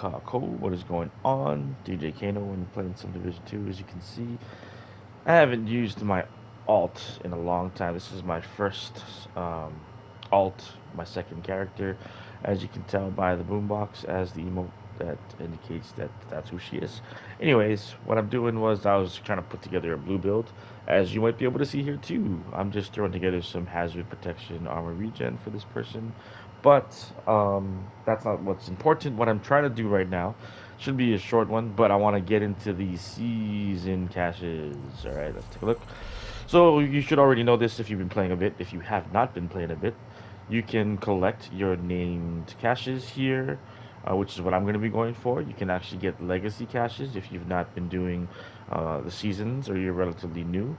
Kākou. What is going on? DJ Kano and playing some Division 2, as you can see. I haven't used my alt in a long time. This is my first um, alt, my second character, as you can tell by the boombox as the emote that indicates that that's who she is. Anyways, what I'm doing was I was trying to put together a blue build, as you might be able to see here too. I'm just throwing together some hazard protection armor regen for this person, but that's not what's important. What I'm trying to do right now should be a short one, but I want to get into the season caches. All right, let's take a look. So you should already know this if you've been playing a bit. If you have not been playing a bit, you can collect your named caches here, which is what I'm going to be going for. You can actually get legacy caches if you've not been doing the seasons or you're relatively new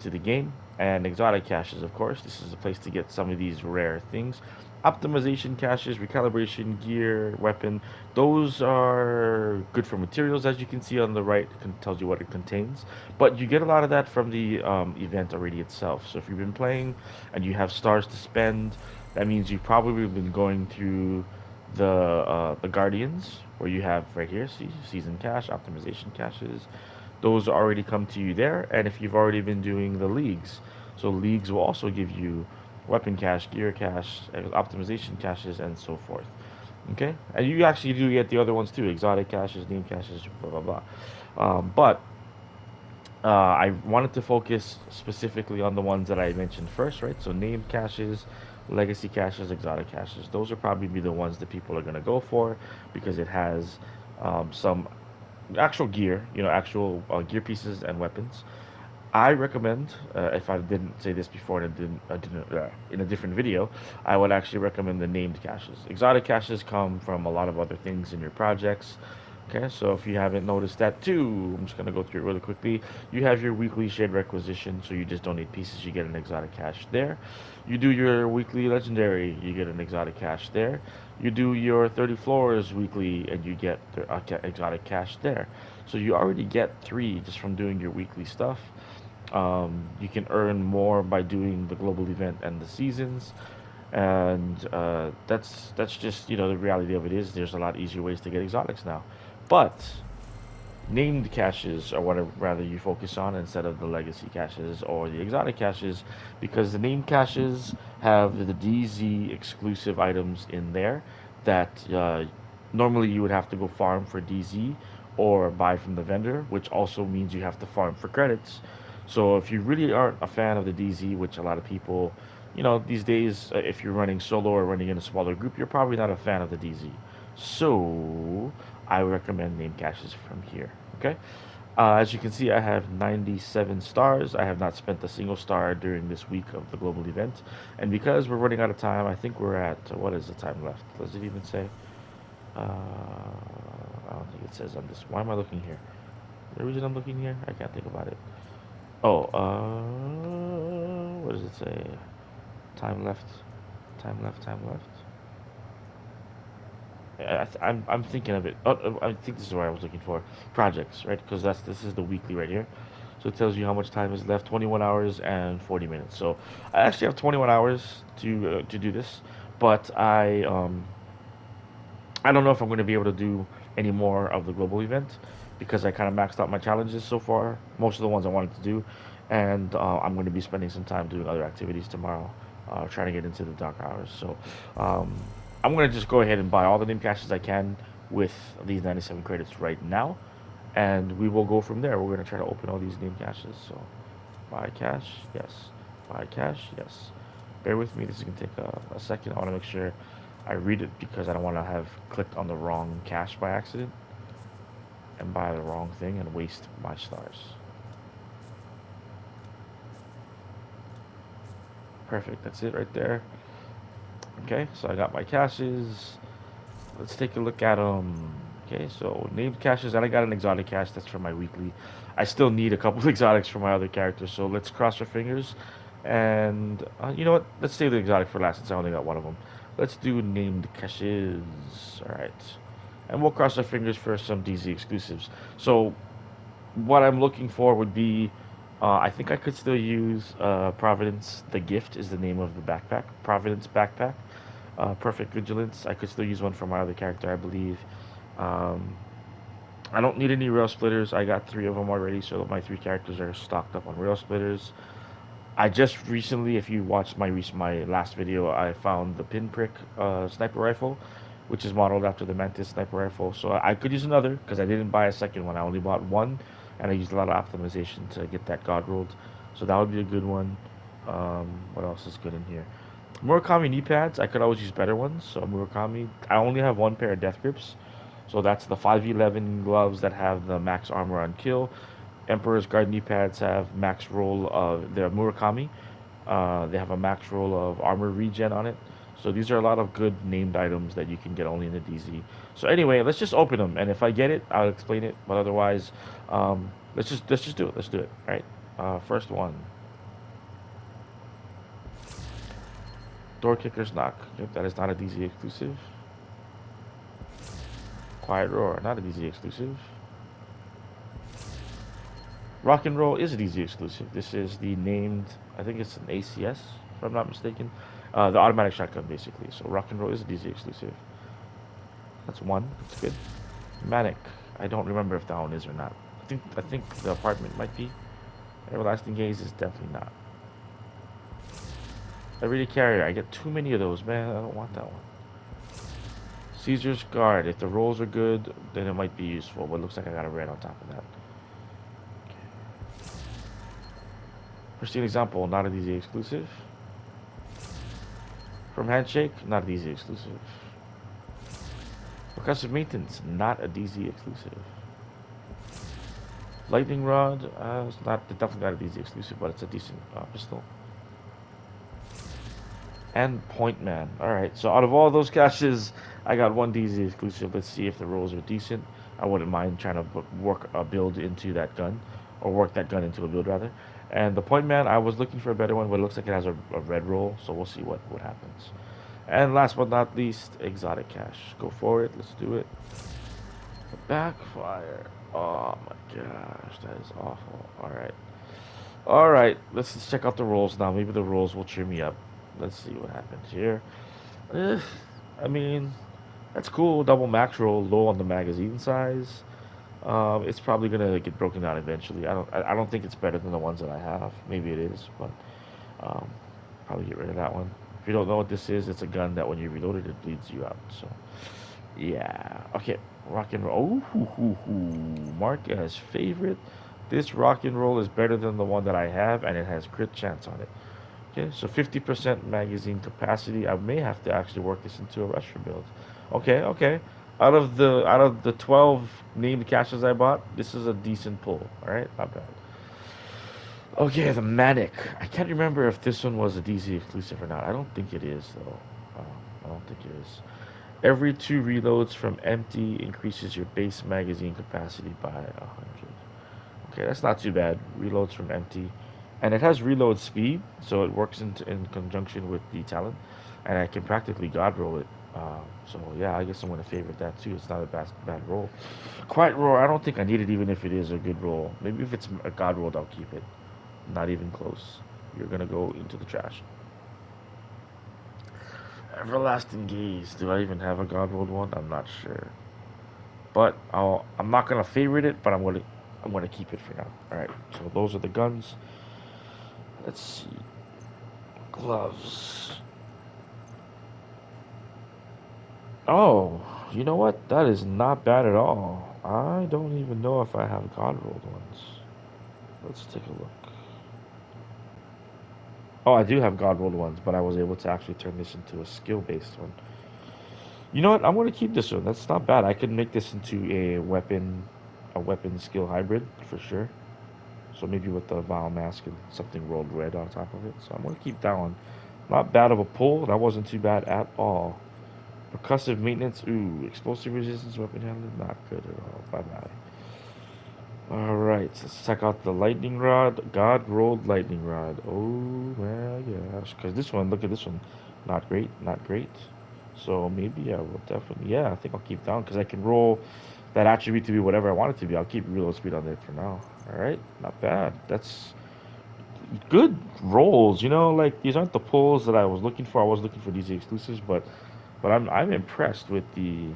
to the game. And exotic caches, of course. This is a place to get some of these rare things. Optimization caches, recalibration gear, weapon. Those are good for materials, as you can see on the right. It tells you what it contains. But you get a lot of that from the event already itself. So if you've been playing and you have stars to spend, that means you've probably been going through the Guardians, where you have right here, see, season cache, optimization caches. Those already come to you there. And if you've already been doing the leagues, so leagues will also give you weapon cache, gear cache, optimization caches, and so forth. Okay, and you actually do get the other ones too, exotic caches, name caches, blah blah blah. But I wanted to focus specifically on the ones that I mentioned first, right? So named caches, legacy caches, exotic caches. Those are probably be the ones that people are gonna go for because it has some actual gear, actual gear pieces and weapons. I recommend, if I didn't say this before and I didn't in a different video, I would actually recommend the named caches. Exotic caches come from a lot of other things in your projects. Okay, so if you haven't noticed that too, I'm just gonna go through it really quickly. You have your weekly shade requisition, so you just don't need pieces, you get an exotic cache there. You do your weekly legendary, you get an exotic cache there. You do your 30 floors weekly, and you get the exotic cache there. So you already get three just from doing your weekly stuff. You can earn more by doing the global event and the seasons, and that's just the reality of it is there's a lot easier ways to get exotics now, but named caches are what I rather you focus on instead of the legacy caches or the exotic caches, because the named caches have the DZ exclusive items in there that normally you would have to go farm for DZ or buy from the vendor, which also means you have to farm for credits. So if you really aren't a fan of the DZ, which a lot of people, these days, if you're running solo or running in a smaller group, you're probably not a fan of the DZ. So I recommend name caches from here. Okay. As you can see, I have 97 stars. I have not spent a single star during this week of the global event. And because we're running out of time, I think we're at, what is the time left? Does it even say? I don't think it says on this. Why am I looking here? The reason I'm looking here, I can't think about it. Oh, what does it say? Time left, time left, time left. I'm thinking of it. I think this is what I was looking for. Projects, right? Because this is the weekly right here. So it tells you how much time is left. 21 hours and 40 minutes. So I actually have 21 hours to do this, but I don't know if I'm going to be able to do any more of the global event because I kind of maxed out my challenges so far. Most of the ones I wanted to do, and I'm going to be spending some time doing other activities tomorrow, trying to get into the dark hours. So um, I'm going to just go ahead and buy all the name caches I can with these 97 credits right now, and we will go from there. We're going to try to open all these name caches. So buy cache, yes. Buy cache, yes. Bear with me. This is going to take a second. I want to make sure I read it because I don't want to have clicked on the wrong cache by accident and buy the wrong thing and waste my stars. Perfect. That's it right there. Okay, so I got my caches. Let's take a look at them. Okay, so named caches, and I got an exotic cache. That's for my weekly. I still need a couple of exotics for my other characters, so let's cross our fingers. And you know what? Let's save the exotic for last since I only got one of them. Let's do named caches. All right, and we'll cross our fingers for some DZ exclusives. So what I'm looking for would be, I think I could still use Providence. The Gift is the name of the backpack. Providence backpack. Perfect Vigilance. I could still use one for my other character, I believe. Um, I don't need any rail splitters. I got three of them already, so my three characters are stocked up on rail splitters. I just recently, if you watched my last video, I found the Pinprick sniper rifle, which is modeled after the Mantis sniper rifle. So I could use another because I didn't buy a second one. I only bought one, and I used a lot of optimization to get that god rolled. So that would be a good one. What else is good in here? Murakami knee pads. I could always use better ones. So Murakami. I only have one pair of death grips. So that's the 511 gloves that have the max armor on kill. Emperor's Guard knee pads have max roll of their Murakami. They have a max roll of armor regen on it. So these are a lot of good named items that you can get only in the DZ. So anyway, let's just open them, and if I get it, I'll explain it. But otherwise, let's just do it. Let's do it. All right. First one, door kicker's knock. Yep, that is not a DZ exclusive. Quiet roar, not a DZ exclusive. Rock and roll is a DZ exclusive. This is the named, I think it's an ACS, if I'm not mistaken. The automatic shotgun, basically. So rock and roll is a DZ exclusive. That's one. That's good. Manic. I don't remember if that one is or not. I think the apartment might be. Everlasting Gaze is definitely not. Everyday Carrier. I get too many of those, man. I don't want that one. Caesar's Guard. If the rolls are good, then it might be useful. But it looks like I got a red on top of that. Pristine Example. Not a DZ exclusive. From Handshake. Not a DZ exclusive. Percussive Maintenance. Not a DZ exclusive. Lightning Rod. It's not definitely not a DZ exclusive, but it's a decent pistol. And Point Man. Alright, so out of all those caches, I got one DZ exclusive. Let's see if the rolls are decent. I wouldn't mind trying to work a build into that gun, or work that gun into a build rather. And the Point Man, I was looking for a better one, but it looks like it has a red roll, so we'll see what happens. And last but not least, Exotic Cache. Go for it, let's do it. Backfire. Oh my gosh, that is awful. Alright. Alright, let's check out the rolls now. Maybe the rolls will cheer me up. Let's see what happens here. Eh, I mean, that's cool. Double max roll, low on the magazine size. It's probably gonna get broken down eventually. I don't think it's better than the ones that I have. Maybe it is, but um, probably get rid of that one. If you don't know what this is, it's a gun that when you reload it, it bleeds you out. So yeah, okay, rock and roll. Oh, hoo, hoo, hoo. Mark as favorite. This rock and roll is better than the one that I have, and it has crit chance on it. Okay, so 50% magazine capacity. I may have to actually work this into a rusher build. Okay, okay. Out of the 12 named caches I bought, this is a decent pull. All right, not bad. Okay, the Manic. I can't remember if this one was a DZ exclusive or not. I don't think it is though. I don't think it is. Every two reloads from empty increases your base magazine capacity by 100. Okay, that's not too bad. Reloads from empty. And it has reload speed, so it works in conjunction with the talent. And I can practically god roll it. So yeah, I guess I'm going to favorite that too. It's not a bad roll. Quiet roar, I don't think I need it even if it is a good roll. Maybe if it's a god roll, I'll keep it. Not even close. You're going to go into the trash. Everlasting Gaze. Do I even have a god rolled one? I'm not sure. But I'm not going to favorite it, but I'm gonna keep it for now. All right. So those are the guns. Let's see. Gloves. Oh, you know what? That is not bad at all. I don't even know if I have God rolled ones. Let's take a look. Oh, I do have God rolled ones, but I was able to actually turn this into a skill based one. You know what? I'm gonna keep this one. That's not bad. I could make this into a weapon skill hybrid for sure. So maybe with the Vile Mask and something rolled red on top of it. So I'm gonna keep that one. Not bad of a pull. That wasn't too bad at all. Percussive maintenance. Ooh, explosive resistance, weapon handling. Not good at all. Bye bye. All right, let's check out the lightning rod. God rolled lightning rod. Oh my gosh! Because this one, look at this one. Not great. Not great. So maybe I will definitely. Yeah, I think I'll keep down because I can roll that attribute to be whatever I want it to be. I'll keep reload speed on there for now. All right, not bad. That's good rolls. Like these aren't the pulls that I was looking for. I was looking for these exclusives, but But I'm impressed with the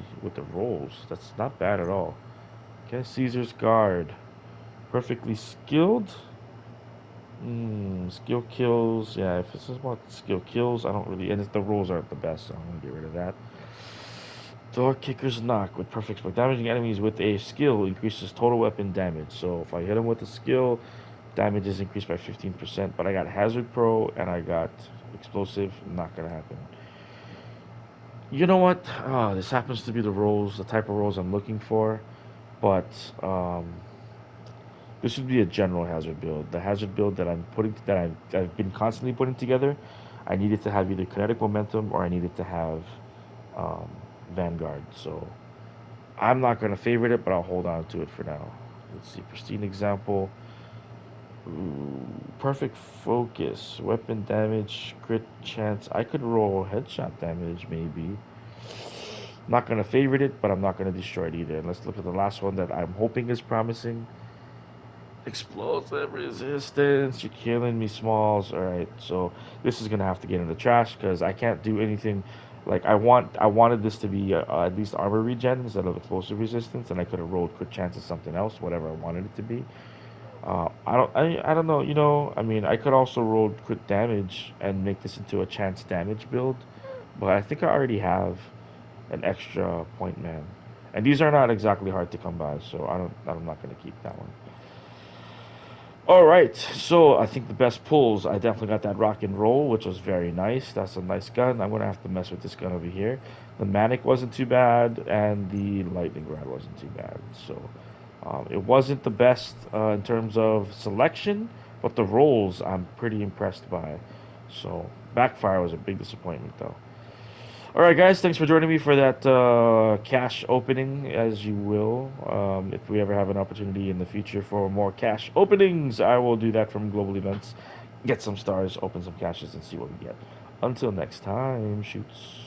rolls. That's not bad at all. Okay, Caesar's guard, perfectly skilled. Skill kills. Yeah, if it's about skill kills, I don't really. And if the rolls aren't the best, so I'm gonna get rid of that. Door kicker's knock with perfect spell. Damaging enemies with a skill increases total weapon damage. So if I hit them with a skill, damage is increased by 15%. But I got hazard pro and I got explosive. Not gonna happen. You know what? This happens to be the type of rolls I'm looking for. But this would be a general hazard build. The hazard build I've been constantly putting together, I needed to have either kinetic momentum or I needed to have um, Vanguard. So I'm not gonna favorite it, but I'll hold on to it for now. Let's see, pristine example. Ooh, perfect focus, weapon damage, crit chance. I could roll headshot damage maybe. Not gonna favorite it, but I'm not gonna destroy it either. Let's look at the last one that I'm hoping is promising. Explosive resistance. You're killing me, Smalls. All right, so this is gonna have to get in the trash because I can't do anything. Like I wanted this to be at least armor regen instead of explosive resistance, and I could have rolled crit chance as something else, whatever I wanted it to be. I don't know. I mean, I could also roll crit damage and make this into a chance damage build, but I think I already have an extra point man, and these are not exactly hard to come by, so I'm not gonna keep that one. All right, so I think the best pulls, I definitely got that rock and roll, which was very nice. That's a nice gun. I'm gonna have to mess with this gun over here. The manic wasn't too bad, and the lightning rod wasn't too bad. So it wasn't the best in terms of selection, but the rolls I'm pretty impressed by. So backfire was a big disappointment though. All right, guys, thanks for joining me for that cash opening, as you will. If we ever have an opportunity in the future for more cash openings, I will do that from global events. Get some stars, open some caches, and see what we get. Until next time, shoots.